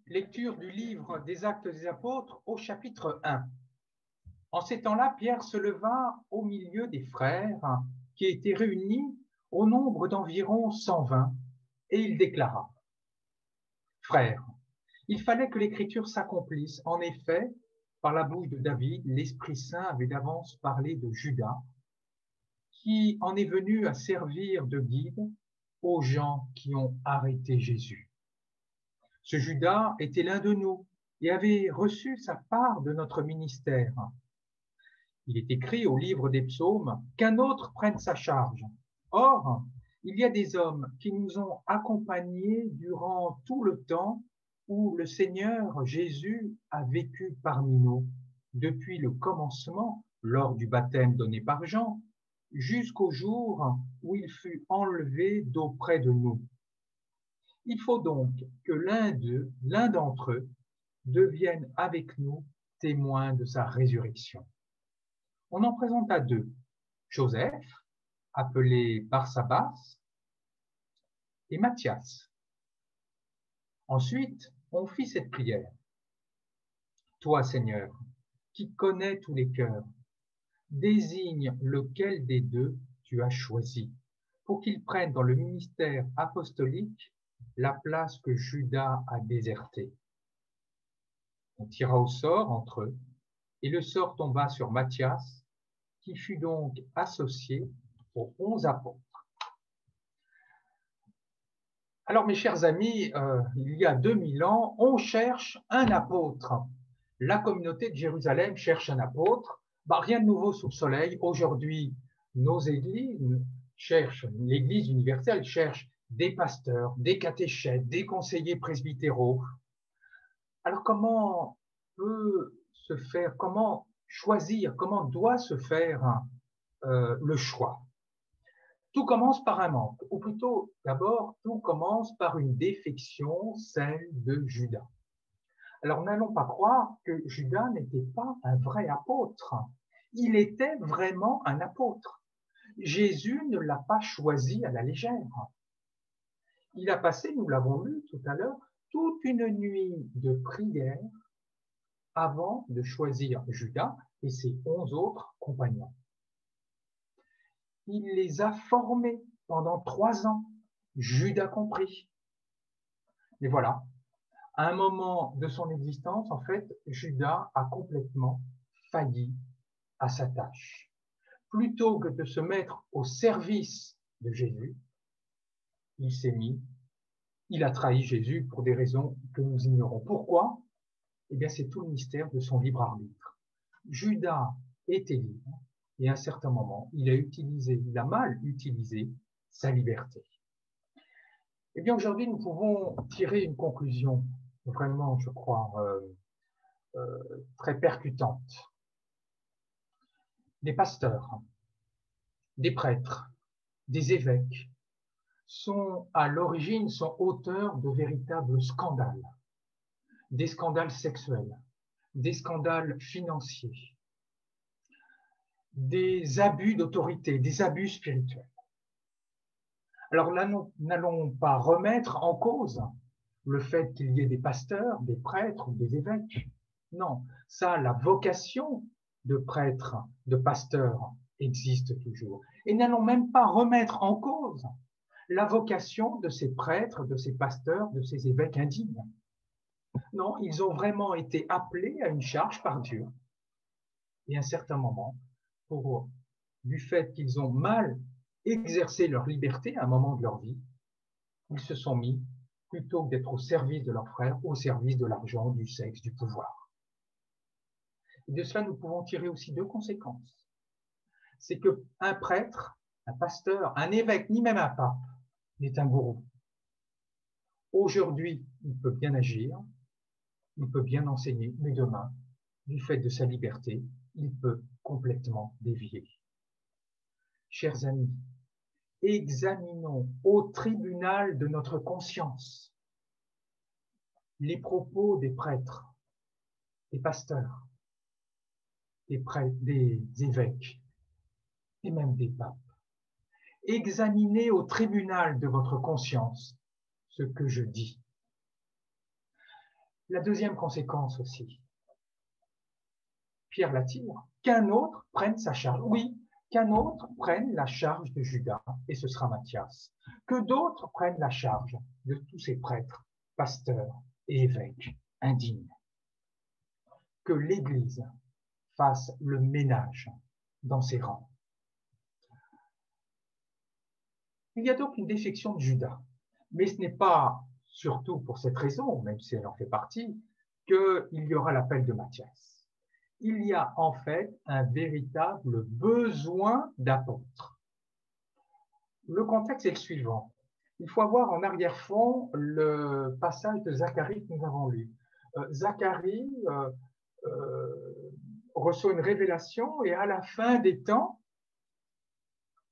Lecture du livre des Actes des Apôtres au chapitre 1. En ces temps-là, Pierre se leva au milieu des frères qui étaient réunis au nombre d'environ 120 et il déclara: Frères, il fallait que l'Écriture s'accomplisse. En effet, par la bouche de David, l'Esprit Saint avait d'avance parlé de Judas, qui en est venu à servir de guide aux gens qui ont arrêté Jésus. Ce Judas était l'un de nous et avait reçu sa part de notre ministère. Il est écrit au livre des psaumes qu'un autre prenne sa charge. Or, il y a des hommes qui nous ont accompagnés durant tout le temps où le Seigneur Jésus a vécu parmi nous, depuis le commencement, lors du baptême donné par Jean, jusqu'au jour où il fut enlevé d'auprès de nous. Il faut donc que l'un d'entre eux, devienne avec nous témoin de sa résurrection. On en présenta deux, Joseph, appelé Barsabas, et Matthias. Ensuite, on fit cette prière. Toi, Seigneur, qui connais tous les cœurs, désigne lequel des deux tu as choisi, pour qu'il prenne dans le ministère apostolique la place que Judas a désertée. On tira au sort entre eux, et le sort tomba sur Matthias, qui fut donc associé aux 11 apôtres. Alors, mes chers amis, il y a 2000 ans, on cherche un apôtre. La communauté de Jérusalem cherche un apôtre. Rien de nouveau sous le soleil. Aujourd'hui, nos églises cherchent, l'Église universelle cherche des pasteurs, des catéchètes, des conseillers presbytéraux. Alors, comment peut se faire, comment choisir, comment doit se faire le choix? Tout commence par un manque, ou plutôt, d'abord, tout commence par une défection, celle de Judas. Alors, n'allons pas croire que Judas n'était pas un vrai apôtre. Il était vraiment un apôtre. Jésus ne l'a pas choisi à la légère. Il a passé, nous l'avons lu tout à l'heure, toute une nuit de prière avant de choisir Judas et ses 11 autres compagnons. Il les a formés pendant 3 ans, Judas compris. Mais voilà, à un moment de son existence, en fait, Judas a complètement failli à sa tâche. Plutôt que de se mettre au service de Jésus, il a trahi Jésus pour des raisons que nous ignorons. Pourquoi? Eh bien, c'est tout le mystère de son libre arbitre. Judas était libre et à un certain moment, il a mal utilisé sa liberté. Eh bien, aujourd'hui, nous pouvons tirer une conclusion vraiment, je crois, très percutante. Des pasteurs, des prêtres, des évêques sont auteurs de véritables scandales, des scandales sexuels, des scandales financiers, des abus d'autorité, des abus spirituels. Alors là, nous n'allons pas remettre en cause le fait qu'il y ait des pasteurs, des prêtres ou des évêques. Non, ça, la vocation de prêtre, de pasteur existe toujours. Et n'allons même pas remettre en cause la vocation de ces prêtres, de ces pasteurs, de ces évêques indignes. Non, ils ont vraiment été appelés à une charge par Dieu. Et à un certain moment, du fait qu'ils ont mal exercé leur liberté à un moment de leur vie, ils se sont mis, plutôt que d'être au service de leurs frères, au service de l'argent, du sexe, du pouvoir. Et de cela, nous pouvons tirer aussi 2 conséquences. C'est qu'un prêtre, un pasteur, un évêque, ni même un pape, n'est un gourou. Aujourd'hui, il peut bien agir, il peut bien enseigner, mais demain, du fait de sa liberté, il peut complètement dévier. Chers amis, examinons au tribunal de notre conscience les propos des prêtres, des pasteurs, des évêques et même des papes. Examinez au tribunal de votre conscience ce que je dis. La deuxième conséquence aussi, Pierre l'attire, qu'un autre prenne sa charge. Oui, qu'un autre prenne la charge de Judas, et ce sera Matthias. Que d'autres prennent la charge de tous ces prêtres, pasteurs et évêques indignes. Que l'Église fasse le ménage dans ses rangs. Il y a donc une défection de Judas, mais ce n'est pas surtout pour cette raison, même si elle en fait partie, qu'il y aura l'appel de Matthias. Il y a en fait un véritable besoin d'apôtres. Le contexte est le suivant. Il faut avoir en arrière-fond le passage de Zacharie que nous avons lu. Zacharie reçoit une révélation et à la fin des temps,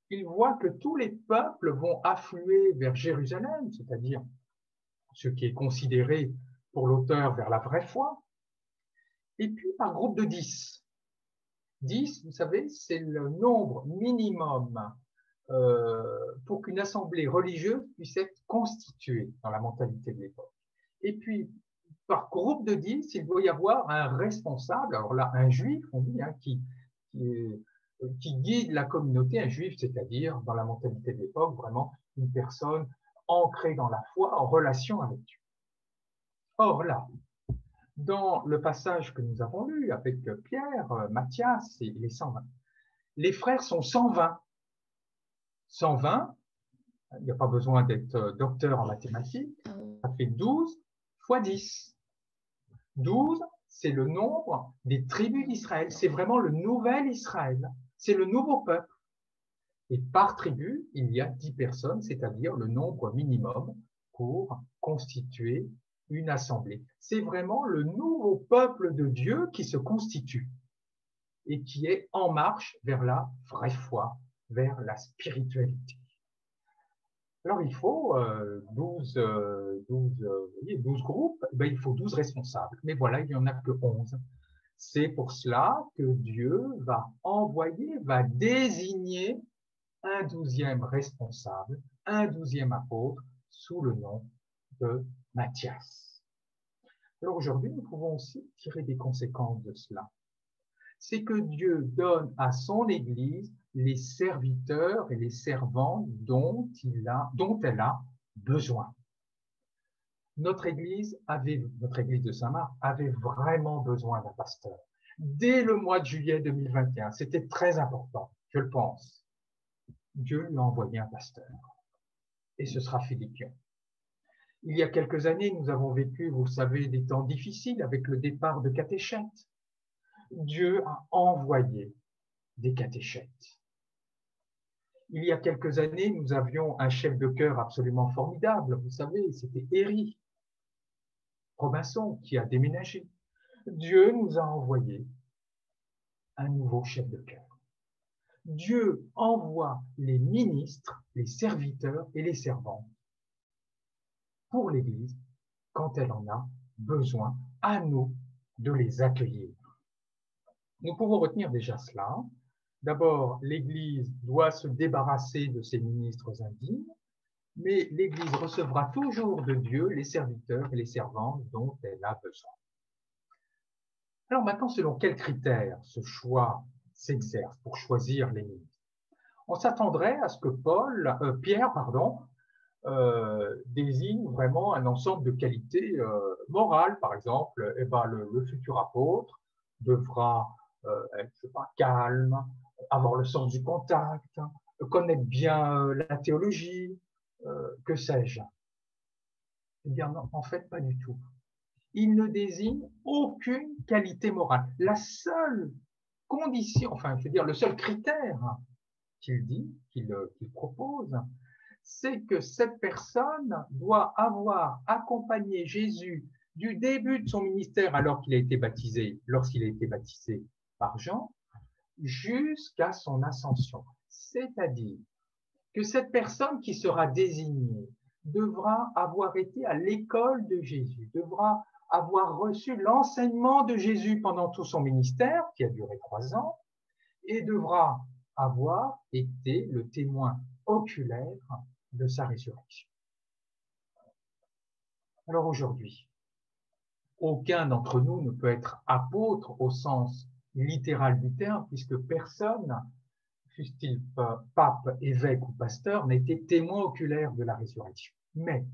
il voit que tous les peuples vont affluer vers Jérusalem, c'est-à-dire ce qui est considéré pour l'auteur vers la vraie foi, et puis par groupe de 10. 10, vous savez, c'est le nombre minimum pour qu'une assemblée religieuse puisse être constituée dans la mentalité de l'époque. Et puis, par groupe de 10, il doit y avoir un responsable, alors là, un juif, on dit, hein, qui guide la communauté, un juif, c'est-à-dire, dans la mentalité de l'époque, vraiment une personne ancrée dans la foi, en relation avec Dieu. Or là, dans le passage que nous avons lu avec Pierre, Matthias et les 120, les frères sont 120. 120, il n'y a pas besoin d'être docteur en mathématiques, ça fait 12 fois 10. 12, c'est le nombre des tribus d'Israël, c'est vraiment le nouvel Israël, c'est le nouveau peuple. Et par tribu, il y a 10 personnes, c'est-à-dire le nombre minimum pour constituer une assemblée. C'est vraiment le nouveau peuple de Dieu qui se constitue et qui est en marche vers la vraie foi, vers la spiritualité. Alors il faut 12 groupes, ben, il faut 12 responsables, mais voilà, il n'y en a que 11. C'est pour cela que Dieu va envoyer, va désigner un 12e responsable, un 12e apôtre, sous le nom de Matthias. Alors aujourd'hui, nous pouvons aussi tirer des conséquences de cela. C'est que Dieu donne à son Église les serviteurs et les servantes dont elle a besoin. Notre Église de Saint-Marc avait vraiment besoin d'un pasteur. Dès le mois de juillet 2021, c'était très important, je le pense. Dieu lui a envoyé un pasteur. Et ce sera Philippion. Il y a quelques années, nous avons vécu, vous savez, des temps difficiles avec le départ de catéchètes. Dieu a envoyé des catéchètes. Il y a quelques années, nous avions un chef de chœur absolument formidable. Vous savez, c'était Héry Robinson qui a déménagé. Dieu nous a envoyé un nouveau chef de chœur. Dieu envoie les ministres, les serviteurs et les servantes pour l'Église quand elle en a besoin, à nous de les accueillir. Nous pouvons retenir déjà cela. D'abord, l'Église doit se débarrasser de ses ministres indignes, mais l'Église recevra toujours de Dieu les serviteurs et les servantes dont elle a besoin. Alors maintenant, selon quels critères ce choix s'exerce pour choisir les ministres? On s'attendrait à ce que Pierre désigne vraiment un ensemble de qualités morales. Par exemple, le futur apôtre devra être calme, avoir le sens du contact, connaître bien la théologie, que sais-je. Eh bien, non, en fait, pas du tout. Il ne désigne aucune qualité morale. La seule condition, enfin, je veux dire, le seul critère qu'il propose, c'est que cette personne doit avoir accompagné Jésus du début de son ministère lorsqu'il a été baptisé par Jean, jusqu'à son ascension. C'est-à-dire que cette personne qui sera désignée devra avoir été à l'école de Jésus, devra avoir reçu l'enseignement de Jésus pendant tout son ministère, qui a duré 3 ans, et devra avoir été le témoin oculaire de sa résurrection. Alors aujourd'hui, Aucun d'entre nous ne peut être apôtre au sens littéral du terme, puisque personne, fût-il pape, évêque ou pasteur, n'a été témoin oculaire de la résurrection. Mais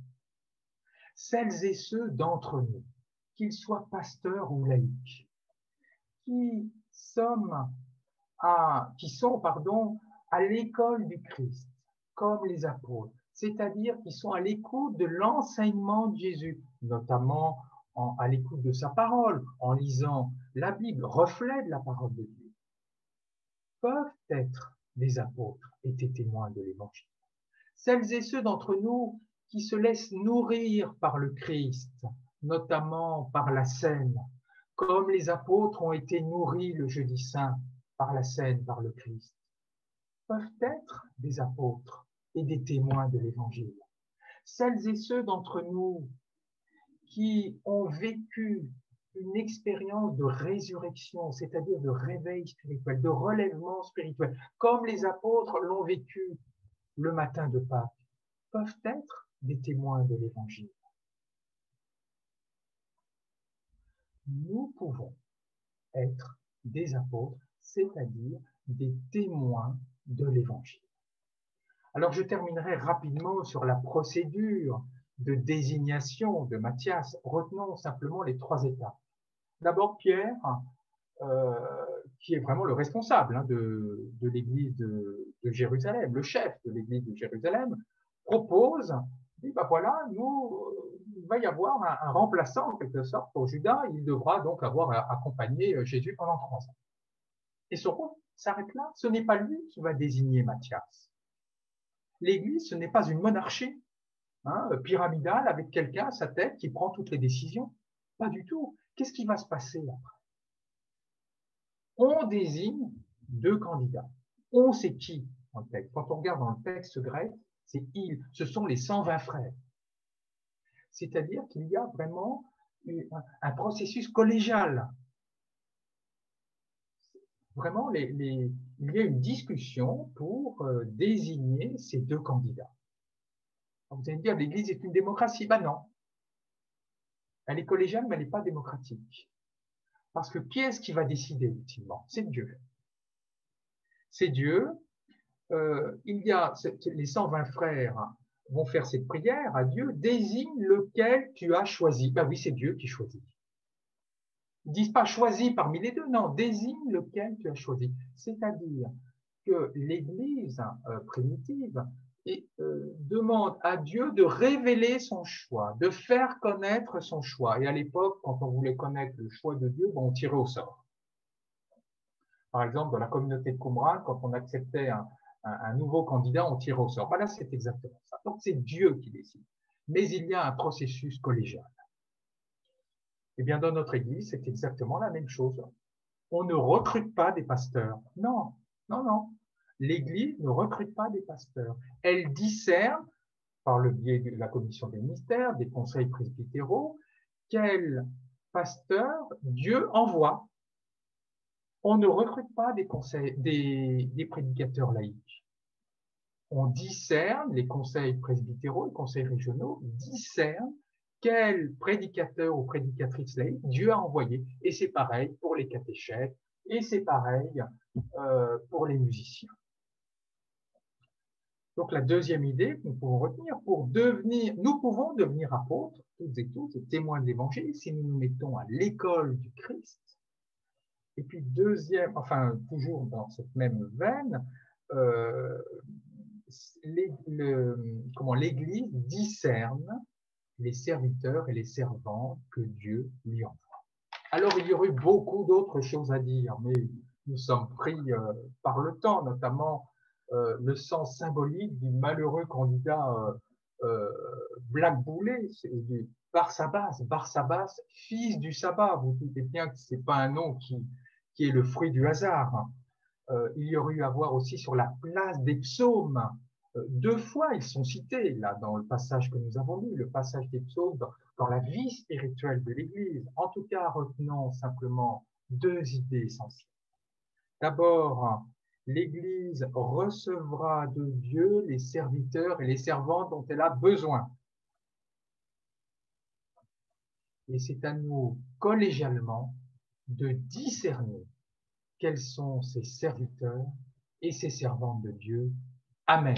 celles et ceux d'entre nous, qu'ils soient pasteurs ou laïcs, qui sont à l'école du Christ, comme les apôtres, c'est-à-dire qui sont à l'écoute de l'enseignement de Jésus, notamment à l'écoute de sa parole, en lisant la Bible, reflet de la parole de Dieu, peuvent être des apôtres et des témoins de l'Évangile. Celles et ceux d'entre nous qui se laissent nourrir par le Christ, notamment par la scène, comme les apôtres ont été nourris le jeudi saint par la scène, par le Christ, peuvent être des apôtres et des témoins de l'Évangile. Celles et ceux d'entre nous qui ont vécu une expérience de résurrection, c'est-à-dire de réveil spirituel, de relèvement spirituel, comme les apôtres l'ont vécu le matin de Pâques, peuvent être des témoins de l'Évangile. Nous pouvons être des apôtres, c'est-à-dire des témoins de l'Évangile. Alors je terminerai rapidement sur la procédure de désignation de Matthias. Retenons simplement les 3 étapes. D'abord Pierre, qui est vraiment le responsable de l'église de Jérusalem, le chef de l'église de Jérusalem, propose, dit, voilà, il va y avoir un remplaçant en quelque sorte pour Judas, il devra donc avoir accompagné Jésus pendant 3 ans. Et son rôle s'arrête là, ce n'est pas lui qui va désigner Matthias. L'église, ce n'est pas une monarchie pyramidale avec quelqu'un à sa tête qui prend toutes les décisions. Pas du tout. Qu'est-ce qui va se passer après? On désigne 2 candidats. On sait qui dans le texte. Quand on regarde dans le texte grec, c'est ils. Ce sont les 120 frères. C'est-à-dire qu'il y a vraiment un processus collégial. Vraiment, il y a une discussion pour désigner ces 2 candidats. Alors vous allez me dire, l'Église est une démocratie. Ben non. Elle est collégiale, mais elle n'est pas démocratique. Parce que qui est-ce qui va décider, ultimement? C'est Dieu. C'est Dieu. Les 120 frères vont faire cette prière à Dieu. Désigne lequel tu as choisi. Ben oui, c'est Dieu qui choisit. Ils ne disent pas choisi parmi les 2, non, désigne lequel tu as choisi. C'est-à-dire que l'Église primitive demande à Dieu de révéler son choix, de faire connaître son choix. Et à l'époque, quand on voulait connaître le choix de Dieu, on tirait au sort. Par exemple, dans la communauté de Qumran, quand on acceptait un nouveau candidat, on tirait au sort. Voilà, c'est exactement ça. Donc, c'est Dieu qui décide. Mais il y a un processus collégial. Eh bien, dans notre Église, c'est exactement la même chose. On ne recrute pas des pasteurs. Non, non, non. L'Église ne recrute pas des pasteurs. Elle discerne, par le biais de la commission des ministères, des conseils presbytéraux, quel pasteur Dieu envoie. On ne recrute pas des prédicateurs laïcs. On discerne, les conseils presbytéraux, les conseils régionaux discernent quel prédicateur ou prédicatrice laïque Dieu a envoyé. Et c'est pareil pour les catéchètes, et c'est pareil pour les musiciens. Donc la deuxième idée que nous pouvons retenir, nous pouvons devenir apôtres, toutes et tous, et témoins de l'Évangile, si nous nous mettons à l'école du Christ. Et puis toujours dans cette même veine, l'Église discerne les serviteurs et les servants que Dieu lui envoie. Alors, il y aurait beaucoup d'autres choses à dire, mais nous sommes pris par le temps, notamment le sens symbolique du malheureux candidat blackboulé, Barsabas, fils du sabbat. Vous doutez bien que ce n'est pas un nom qui est le fruit du hasard. Il y aurait eu à voir aussi sur la place des psaumes. 2 fois, ils sont cités là dans le passage que nous avons lu, le passage des psaumes dans la vie spirituelle de l'Église. En tout cas, retenons simplement 2 idées essentielles. D'abord, l'Église recevra de Dieu les serviteurs et les servantes dont elle a besoin. et c'est à nous collégialement de discerner quels sont ces serviteurs et ces servantes de Dieu. Amen.